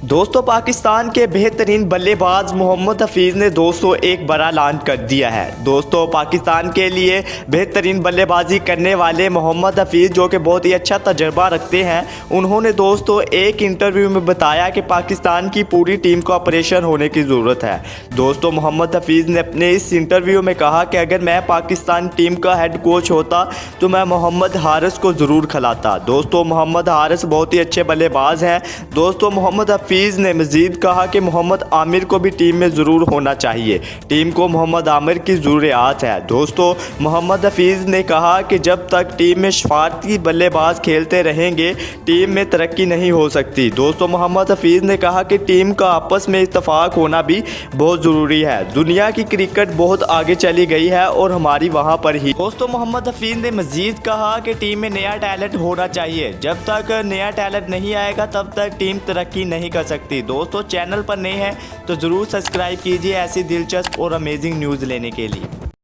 दोस्तों पाकिस्तान के बेहतरीन बल्लेबाज मोहम्मद हफीज़ ने दोस्तों एक बड़ा ऐलान कर दिया है। दोस्तों पाकिस्तान के लिए बेहतरीन बल्लेबाजी करने वाले मोहम्मद हफीज़ जो कि बहुत ही अच्छा तजर्बा रखते हैं, उन्होंने दोस्तों एक इंटरव्यू में बताया कि पाकिस्तान की पूरी टीम को ऑपरेशन होने की ज़रूरत है। दोस्तों मोहम्मद हफीज़ ने अपने इस इंटरव्यू में कहा कि अगर मैं पाकिस्तान टीम का हेड कोच होता तो मैं मोहम्मद हारिस को ज़रूर खिलाता। दोस्तों मोहम्मद हारिस बहुत ही अच्छे बल्लेबाज हैं। दोस्तों मोहम्मद हफीज़ ने मज़ीद कहा कि मोहम्मद आमिर को भी टीम में ज़रूर होना चाहिए। टीम को मोहम्मद आमिर की ज़रूरियात है। दोस्तों मोहम्मद हफीज़ ने कहा कि जब तक टीम में शफारती बल्लेबाज खेलते रहेंगे टीम में तरक्की नहीं हो सकती। दोस्तों मोहम्मद हफीज़ ने कहा कि टीम का आपस में इत्तफाक होना भी बहुत ज़रूरी है। दुनिया की क्रिकेट बहुत आगे चली गई है और हमारी वहाँ पर ही। दोस्तों मोहम्मद हफीज़ ने मज़ीद कहा कि टीम में नया टैलेंट होना चाहिए। जब तक नया टैलेंट नहीं आएगा तब तक टीम तरक्की नहीं कर सकती। दोस्तों चैनल पर नए हैं तो ज़रूर सब्सक्राइब कीजिए ऐसी दिलचस्प और अमेजिंग न्यूज़ लेने के लिए।